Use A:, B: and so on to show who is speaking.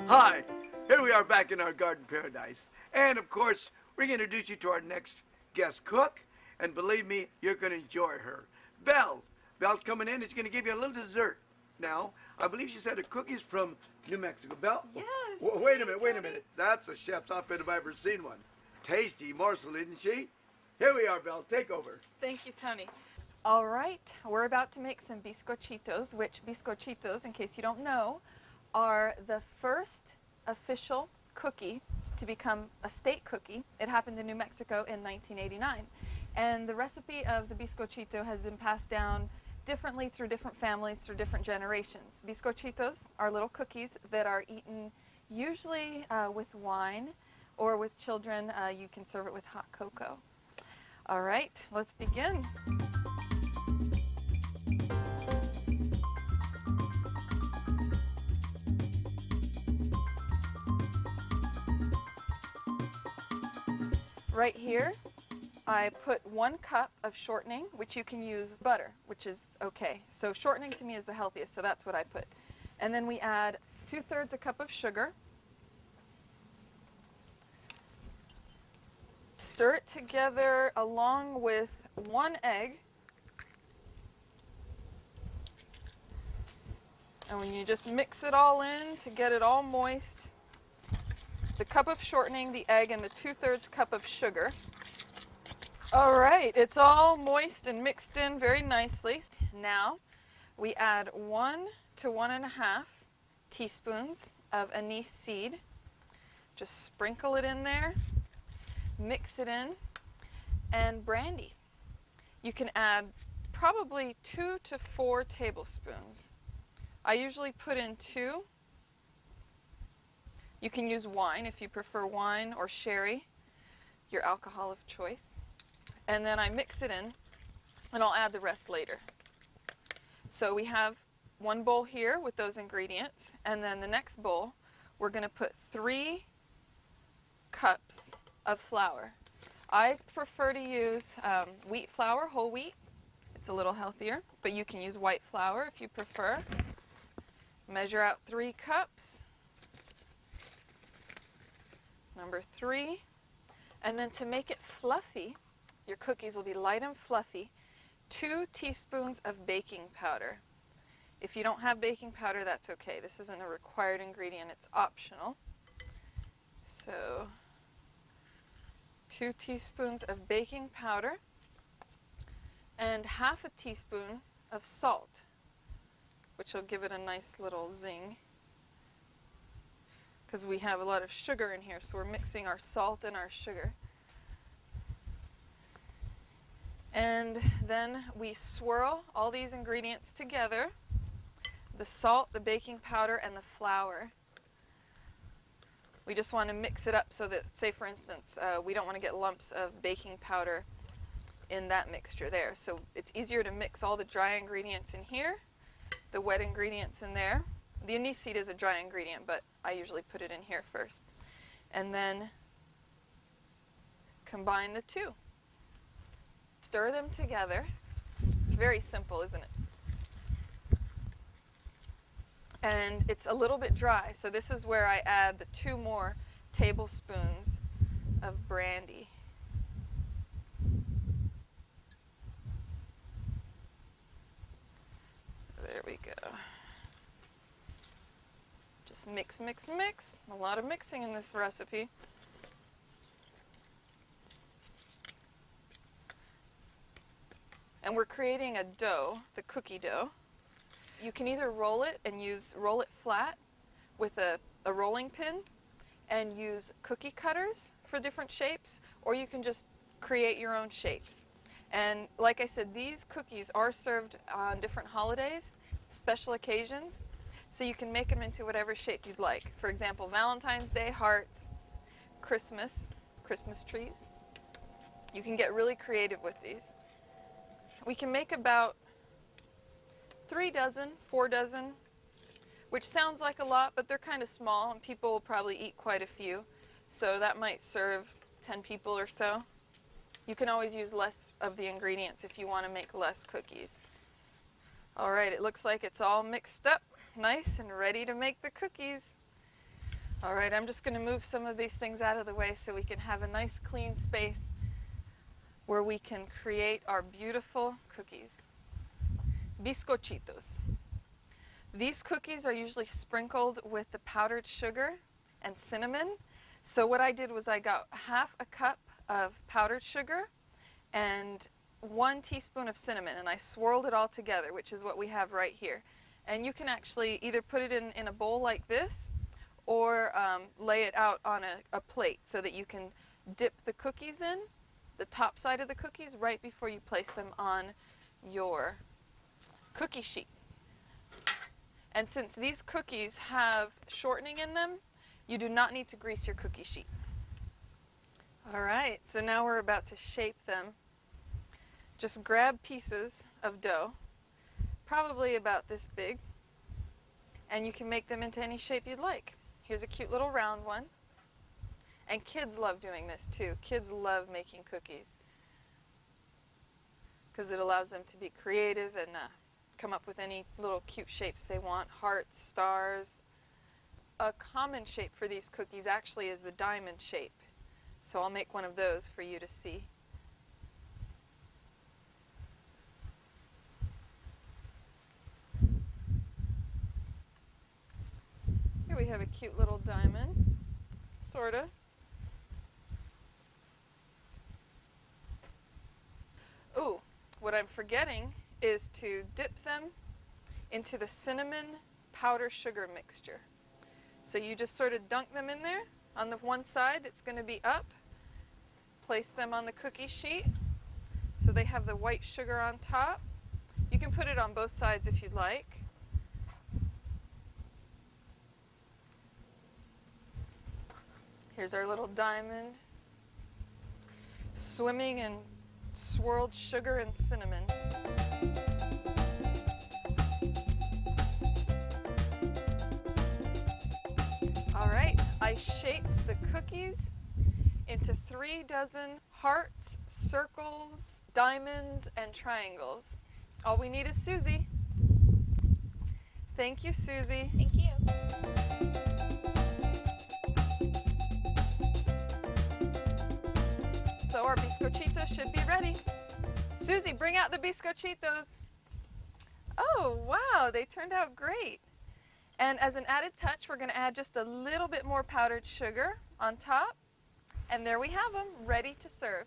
A: Hi, here we are back in our garden paradise. And of course, we're going to introduce you to our next guest cook. And believe me, you're going to enjoy her. Belle. Belle's coming in and she's going to give you a little dessert. Now, I believe she said the cookies from New Mexico. Belle?
B: Yes.
A: Wait a minute, wait a minute. That's a chef's outfit if I've ever seen one. Tasty morsel, isn't she? Here we are, Belle. Take over.
B: Thank you, Tony. All right, we're about to make some biscochitos, which biscochitos, in case you don't know, are the first official cookie to become a state cookie. It happened in New Mexico in 1989. And the recipe of the biscochito has been passed down differently through different families, through different generations. Biscochitos are little cookies that are eaten usually with wine, or with children, you can serve it with hot cocoa. All right, let's begin. Right here, I put 1 cup of shortening, which you can use butter, which is okay. So shortening to me is the healthiest, so that's what I put. And then we add 2/3 a cup of sugar. Stir it together along with 1 egg. And when you just mix it all in to get it all moist, the cup of shortening, the egg, and the 2/3 cup of sugar. All right, it's all moist and mixed in very nicely. Now we add 1 to 1.5 teaspoons of anise seed. Just sprinkle it in there, mix it in, and brandy. You can add probably 2 to 4 tablespoons. I usually put in 2. You can use wine if you prefer wine, or sherry, your alcohol of choice. And then I mix it in, and I'll add the rest later. So we have 1 bowl here with those ingredients, and then the next bowl, we're going to put 3 cups of flour. I prefer to use wheat flour, whole wheat. It's a little healthier, but you can use white flour if you prefer. Measure out 3 cups. Number 3. And then to make it fluffy, your cookies will be light and fluffy, 2 teaspoons of baking powder. If you don't have baking powder, that's okay. This isn't a required ingredient, it's optional. So 2 teaspoons of baking powder and 1/2 teaspoon of salt, which will give it a nice little zing, because we have a lot of sugar in here, so we're mixing our salt and our sugar. And then we swirl all these ingredients together, the salt, the baking powder, and the flour. We just want to mix it up so that, say for instance, we don't want to get lumps of baking powder in that mixture there. So it's easier to mix all the dry ingredients in here, the wet ingredients in there. The anise seed is a dry ingredient, but I usually put it in here first. And then combine the 2. Stir them together. It's very simple, isn't it? And it's a little bit dry, so this is where I add the 2 more tablespoons of brandy. There we go. Just mix, mix, mix. A lot of mixing in this recipe. And we're creating a dough, the cookie dough. You can either roll it and roll it flat with a rolling pin and use cookie cutters for different shapes, or you can just create your own shapes. And like I said, these cookies are served on different holidays, special occasions, so you can make them into whatever shape you'd like. For example, Valentine's Day, hearts, Christmas trees. You can get really creative with these. We can make about 3 dozen, 4 dozen, which sounds like a lot, but they're kind of small, and people will probably eat quite a few. So that might serve 10 people or so. You can always use less of the ingredients if you want to make less cookies. All right, it looks like it's all mixed up, nice and ready to make the cookies. All right, I'm just going to move some of these things out of the way so we can have a nice clean space where we can create our beautiful cookies. Biscochitos. These cookies are usually sprinkled with the powdered sugar and cinnamon. So what I did was I got half a cup of powdered sugar and 1 teaspoon of cinnamon, and I swirled it all together, which is what we have right here. And you can actually either put it in a bowl like this or lay it out on a plate so that you can dip the cookies in, the top side of the cookies, right before you place them on your cookie sheet. And since these cookies have shortening in them, you do not need to grease your cookie sheet. All right, so now we're about to shape them. Just grab pieces of dough, probably about this big, and you can make them into any shape you'd like. Here's a cute little round one. And kids love doing this too. Kids love making cookies because it allows them to be creative and come up with any little cute shapes they want. Hearts, stars. A common shape for these cookies actually is the diamond shape. So I'll make one of those for you to see. Here we have a cute little diamond, sort of. Ooh, what I'm forgetting is to dip them into the cinnamon powder sugar mixture. So you just sort of dunk them in there on the one side that's going to be up. Place them on the cookie sheet so they have the white sugar on top. You can put it on both sides if you'd like. Here's our little diamond, swimming in swirled sugar and cinnamon. All right, I shaped the cookies into 3 dozen hearts, circles, diamonds, and triangles. All we need is Susie. Thank you, Susie.
C: Thank you.
B: So our biscochitos should be ready. Susie, bring out the biscochitos. Oh, wow, they turned out great. And as an added touch, we're going to add just a little bit more powdered sugar on top. And there we have them, ready to serve.